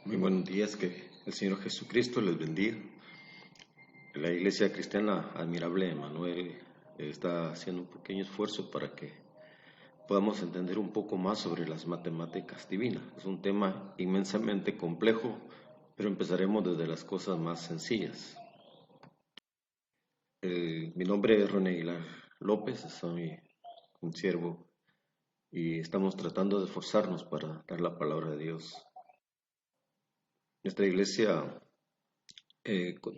Muy buenos días, que el Señor Jesucristo les bendiga. La Iglesia Cristiana Admirable Emanuel está haciendo un pequeño esfuerzo para que podamos entender un poco más sobre las matemáticas divinas. Es un tema inmensamente complejo, pero empezaremos desde las cosas más sencillas. Mi nombre es René Aguilar López, soy un siervo y estamos tratando de esforzarnos para dar la palabra de Dios. Nuestra iglesia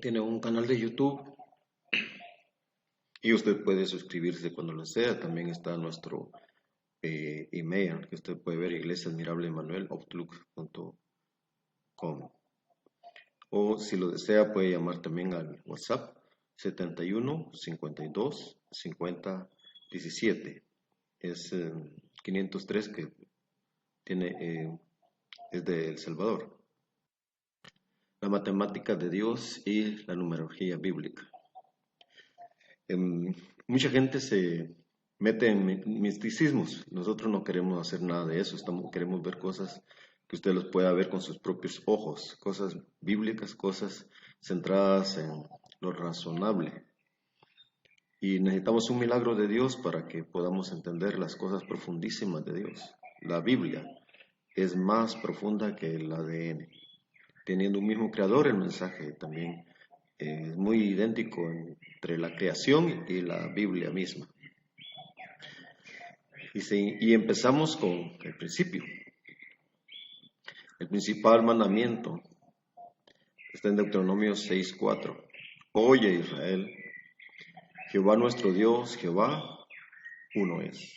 tiene un canal de YouTube y usted puede suscribirse cuando lo sea. También está nuestro email que usted puede ver, iglesiaadmirableemanuel@outlook.com, o si lo desea puede llamar también al WhatsApp 71 52 50 17. Es 503 que tiene, es de El Salvador. La matemática de Dios y la numerología bíblica. Mucha gente se mete en misticismos. Nosotros no queremos hacer nada de eso. Queremos ver cosas que usted los pueda ver con sus propios ojos, cosas bíblicas, cosas centradas en lo razonable. Y necesitamos un milagro de Dios para que podamos entender las cosas profundísimas de Dios. La Biblia es más profunda que el ADN. Teniendo un mismo creador, el mensaje también es muy idéntico entre la creación y la Biblia misma. Y empezamos con el principio. El principal mandamiento está en Deuteronomio 6:4. Oye, Israel, Jehová nuestro Dios, Jehová uno es.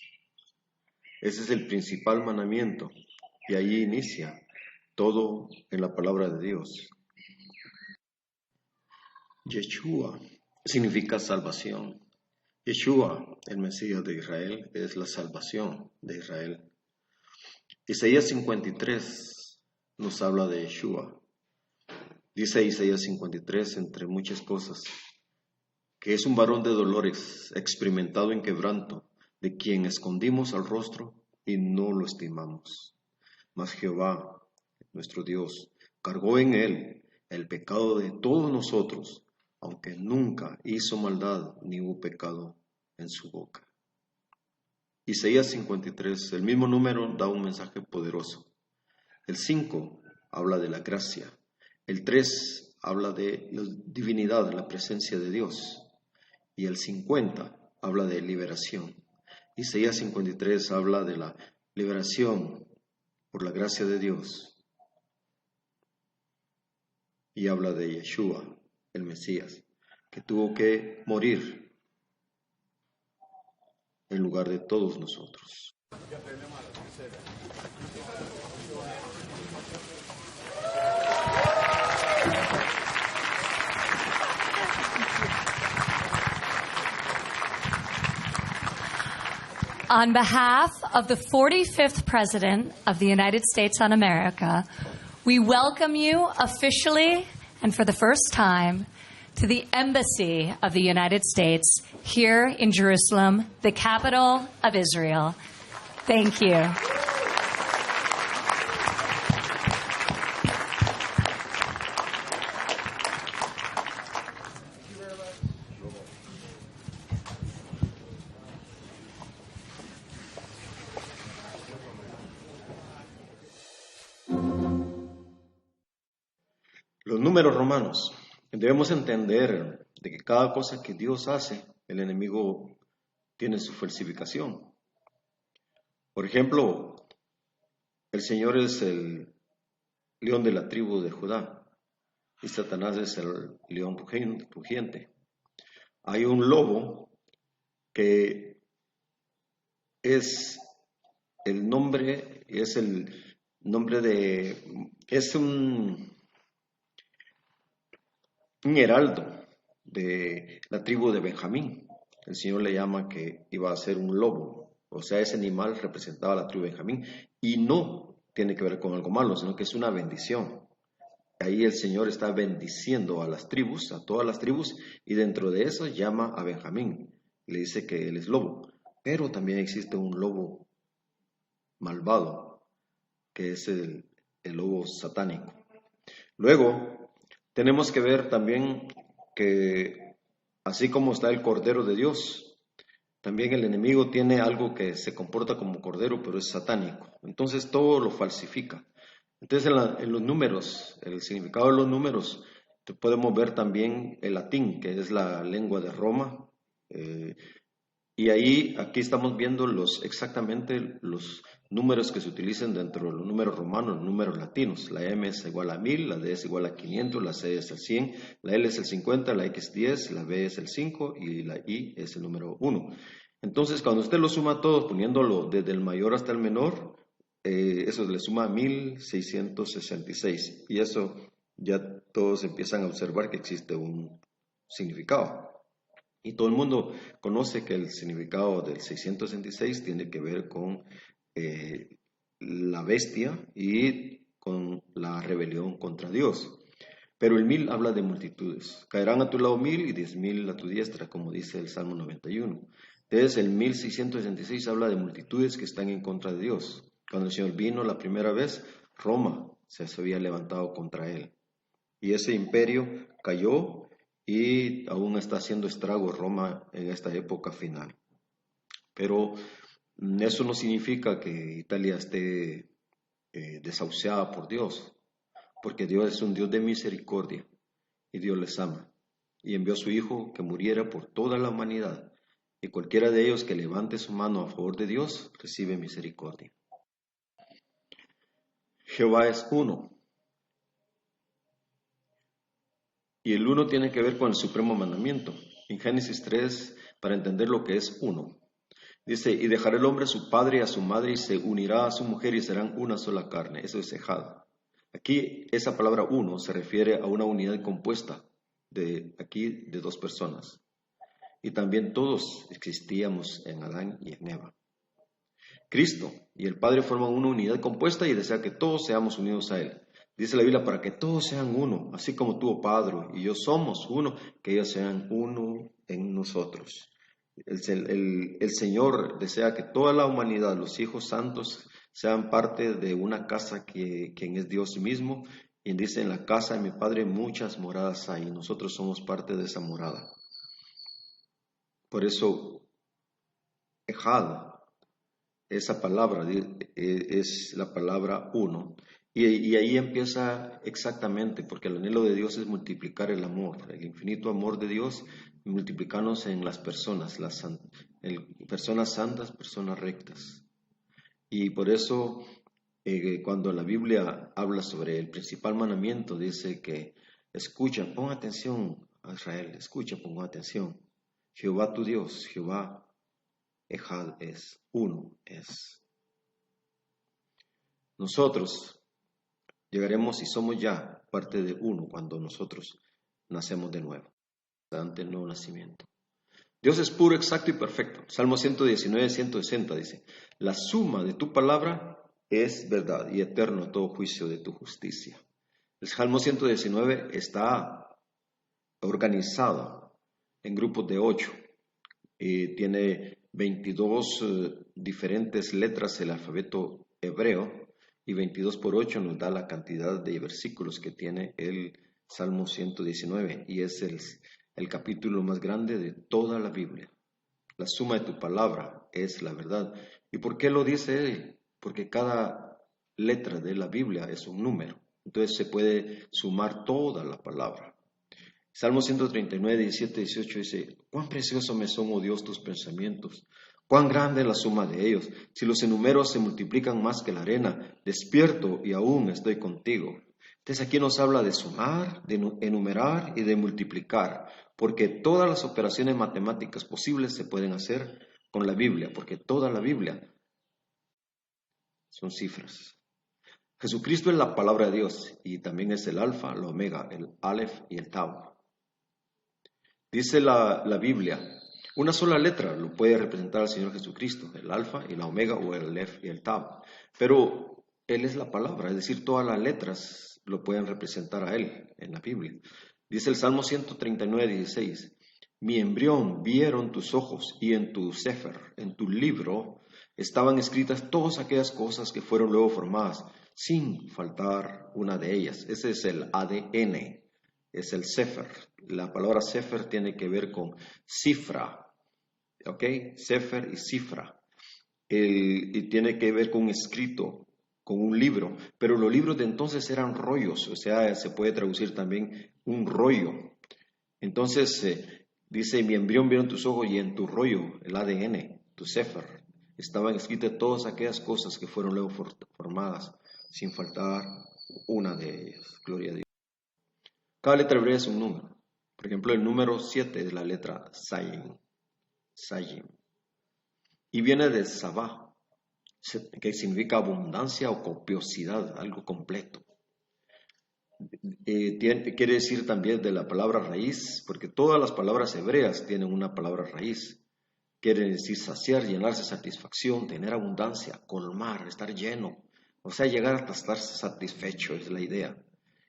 Ese es el principal mandamiento y ahí inicia todo en la palabra de Dios. Yeshua significa salvación. Yeshua, el Mesías de Israel, es la salvación de Israel. Isaías 53 nos habla de Yeshua. Dice Isaías 53, entre muchas cosas, que es un varón de dolores, experimentado en quebranto, de quien escondimos el rostro y no lo estimamos. Mas Jehová, nuestro Dios, cargó en él el pecado de todos nosotros, aunque nunca hizo maldad ni hubo pecado en su boca. Isaías 53, el mismo número da un mensaje poderoso. El 5 habla de la gracia. El 3 habla de la divinidad, la presencia de Dios. Y el 50 habla de liberación. Isaías 53 habla de la liberación por la gracia de Dios. Y habla de Yeshua, el Mesías, que tuvo que morir en lugar de todos nosotros. On behalf of the 45th President of the United States of America, we welcome you officially and for the first time to the Embassy of the United States here in Jerusalem, the capital of Israel. Thank you. Los números romanos. Debemos entender de que cada cosa que Dios hace, el enemigo tiene su falsificación. Por ejemplo, el Señor es el león de la tribu de Judá y Satanás es el león rugiente. Hay un lobo que es el nombre, es un heraldo de la tribu de Benjamín. El Señor le llama que iba a ser un lobo, o sea, ese animal representaba a la tribu de Benjamín y no tiene que ver con algo malo, sino que es una bendición. Ahí el Señor está bendiciendo a las tribus, a todas las tribus, y dentro de eso llama a Benjamín. Le dice que él es lobo, pero también existe un lobo malvado, que es el lobo satánico. Luego, tenemos que ver también que así como está el Cordero de Dios, también el enemigo tiene algo que se comporta como cordero, pero es satánico. Entonces todo lo falsifica. Entonces en los números, el significado de los números, podemos ver también el latín, que es la lengua de Roma. Y ahí, aquí estamos viendo exactamente los números que se utilizan dentro de los números romanos, los números latinos. La M es igual a 1000, la D es igual a 500, la C es el 100, la L es el 50, la X 10, la B es el 5 y la I es el número 1. Entonces, cuando usted lo suma todos, poniéndolo desde el mayor hasta el menor, eso le suma 1666. Y eso ya todos empiezan a observar que existe un significado. Y todo el mundo conoce que el significado del 666 tiene que ver con la bestia y con la rebelión contra Dios. Pero el 1000 habla de multitudes. Caerán a tu lado 1000 y 10,000 a tu diestra, como dice el Salmo 91. Entonces el 1666 habla de multitudes que están en contra de Dios. Cuando el Señor vino la primera vez, Roma se había levantado contra él. Y ese imperio cayó y aún está haciendo estragos Roma en esta época final. Pero eso no significa que Italia esté desahuciada por Dios, porque Dios es un Dios de misericordia y Dios les ama. Y envió a su Hijo que muriera por toda la humanidad, y cualquiera de ellos que levante su mano a favor de Dios recibe misericordia. Jehová es uno. Y el uno tiene que ver con el supremo mandamiento. En Génesis 3, para entender lo que es uno, dice, y dejará el hombre a su padre y a su madre y se unirá a su mujer y serán una sola carne. Eso es ejad. Aquí esa palabra uno se refiere a una unidad compuesta de dos personas. Y también todos existíamos en Adán y en Eva. Cristo y el Padre forman una unidad compuesta y desea que todos seamos unidos a Él. Dice la Biblia, para que todos sean uno, así como tú, oh Padre, y yo somos uno, que ellos sean uno en nosotros. El Señor desea que toda la humanidad, los hijos santos, sean parte de una casa quien es Dios mismo. Y dice, en la casa de mi Padre muchas moradas hay, y nosotros somos parte de esa morada. Por eso, ejad, esa palabra es la palabra uno. Y ahí empieza exactamente, porque el anhelo de Dios es multiplicar el amor, el infinito amor de Dios, multiplicarnos en las personas, personas santas, personas rectas. Y por eso, cuando la Biblia habla sobre el principal mandamiento, dice que escucha, pon atención a Israel, escucha, pon atención. Jehová tu Dios, Jehová Ejad es, uno es. Nosotros llegaremos y somos ya parte de uno cuando nosotros nacemos de nuevo, ante el nuevo nacimiento. Dios es puro, exacto y perfecto. Salmo 119, 160 dice, la suma de tu palabra es verdad y eterno todo juicio de tu justicia. El Salmo 119 está organizado en grupos de 8 y tiene 22 diferentes letras del alfabeto hebreo y 22 por 8 nos da la cantidad de versículos que tiene el Salmo 119 y es el capítulo más grande de toda la Biblia. La suma de tu palabra es la verdad. ¿Y por qué lo dice él? Porque cada letra de la Biblia es un número. Entonces se puede sumar toda la palabra. Salmo 139, 17, 18 dice, cuán precioso me son, oh Dios, tus pensamientos, cuán grande es la suma de ellos. Si los enumero se multiplican más que la arena, despierto y aún estoy contigo. Entonces aquí nos habla de sumar, de enumerar y de multiplicar, porque todas las operaciones matemáticas posibles se pueden hacer con la Biblia, porque toda la Biblia son cifras. Jesucristo es la palabra de Dios y también es el alfa, el omega, el alef y el tau. Dice la Biblia, una sola letra lo puede representar al Señor Jesucristo, el alfa y la omega o el alef y el tau. Pero Él es la palabra, es decir, todas las letras lo pueden representar a Él en la Biblia. Dice el Salmo 139, 16, mi embrión vieron tus ojos y en tu sefer, en tu libro, estaban escritas todas aquellas cosas que fueron luego formadas, sin faltar una de ellas. Ese es el ADN, es el Sefer. La palabra Sefer tiene que ver con cifra, ¿ok? Sefer y cifra. Y tiene que ver con un escrito, con un libro. Pero los libros de entonces eran rollos, o sea, se puede traducir también un rollo. Entonces, dice, mi embrión vieron tus ojos y en tu rollo, el ADN, tu Sefer, estaban escritas todas aquellas cosas que fueron luego formadas, sin faltar una de ellas. Gloria a Dios. Cada letra hebrea es un número. Por ejemplo, el número 7 es la letra Zayin. Zayin. Y viene de Sabá, que significa abundancia o copiosidad, algo completo. Quiere decir también de la palabra raíz, porque todas las palabras hebreas tienen una palabra raíz. Quiere decir saciar, llenarse, satisfacción, tener abundancia, colmar, estar lleno. O sea, llegar hasta estar satisfecho es la idea.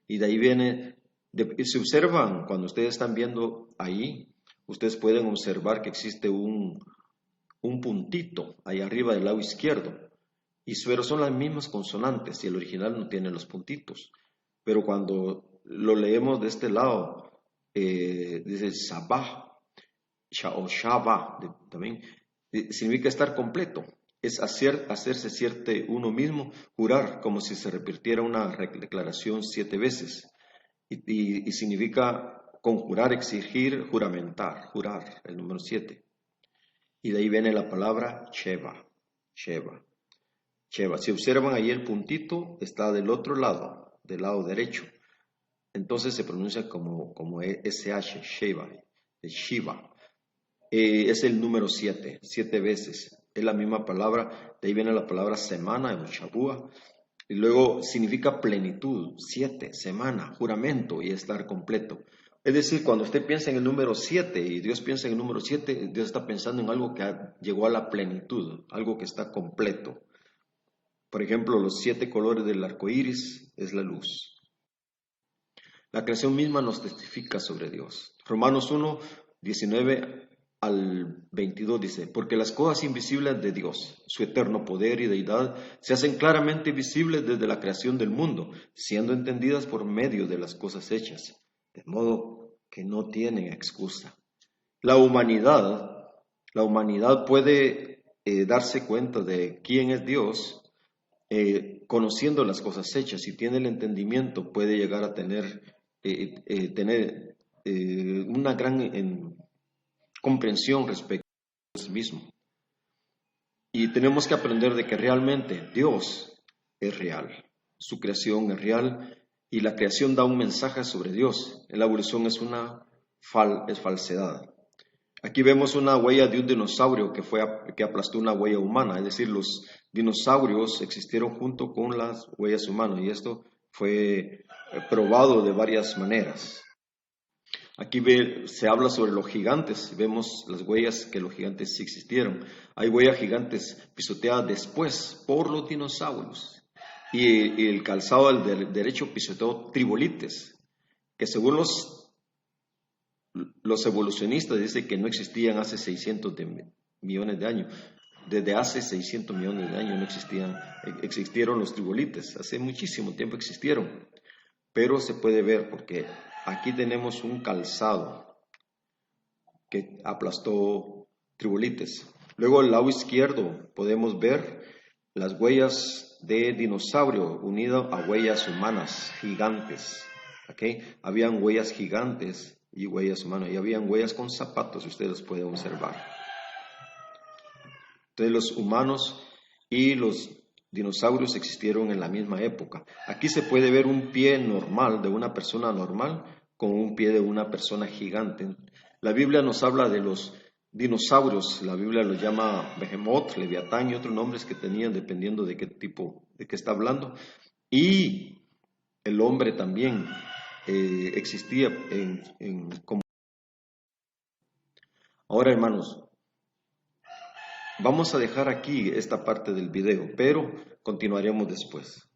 Y de ahí viene, se observan, cuando ustedes están viendo ahí, ustedes pueden observar que existe un puntito ahí arriba del lado izquierdo. Pero son las mismas consonantes y el original no tiene los puntitos. Pero cuando lo leemos de este lado, dice Sabah o Shabbat, también significa estar completo. Es hacerse cierto uno mismo, jurar, como si se repitiera una declaración 7 veces. Y significa conjurar, exigir, juramentar, jurar, el número 7. Y de ahí viene la palabra Sheva, Sheva. Sheva. Si observan ahí el puntito, está del otro lado, del lado derecho. Entonces se pronuncia como SH, Sheva, Shiva. Es el número 7, 7 veces. Es la misma palabra, de ahí viene la palabra semana, en Shabua. Y luego significa plenitud, 7, semana, juramento y estar completo. Es decir, cuando usted piensa en el número 7 y Dios piensa en el número 7, Dios está pensando en algo que llegó a la plenitud, algo que está completo. Por ejemplo, los 7 colores del arco iris es la luz. La creación misma nos testifica sobre Dios. Romanos 1, 19 al 22 dice, porque las cosas invisibles de Dios, su eterno poder y deidad, se hacen claramente visibles desde la creación del mundo, siendo entendidas por medio de las cosas hechas, de modo que no tienen excusa. La humanidad puede darse cuenta de quién es Dios, conociendo las cosas hechas. Si tiene el entendimiento, puede llegar a tener una gran comprensión respecto a Dios mismo. Y tenemos que aprender de que realmente Dios es real, su creación es real y la creación da un mensaje sobre Dios. La evolución es falsedad. Aquí vemos una huella de un dinosaurio que aplastó una huella humana, es decir, los dinosaurios existieron junto con las huellas humanas y esto fue probado de varias maneras. Aquí se habla sobre los gigantes, vemos las huellas que los gigantes sí existieron. Hay huellas gigantes pisoteadas después por los dinosaurios y el calzado del derecho pisoteó tribolites, que según los evolucionistas dicen que no existían hace 600 millones de años. Desde hace 600 millones de años no existieron los tribolites, hace muchísimo tiempo existieron, pero se puede ver porque aquí tenemos un calzado que aplastó tribolites. Luego al lado izquierdo podemos ver las huellas de dinosaurio unidas a huellas humanas gigantes. ¿Okay? Habían huellas gigantes y huellas humanas y habían huellas con zapatos, ustedes pueden observar. Entonces los humanos y los dinosaurios existieron en la misma época. Aquí se puede ver un pie normal de una persona normal con un pie de una persona gigante. La Biblia nos habla de los dinosaurios, la Biblia los llama Behemoth, Leviatán y otros nombres que tenían dependiendo de qué tipo, de qué está hablando. Y el hombre también existía como. Ahora, hermanos, vamos a dejar aquí esta parte del video, pero continuaremos después.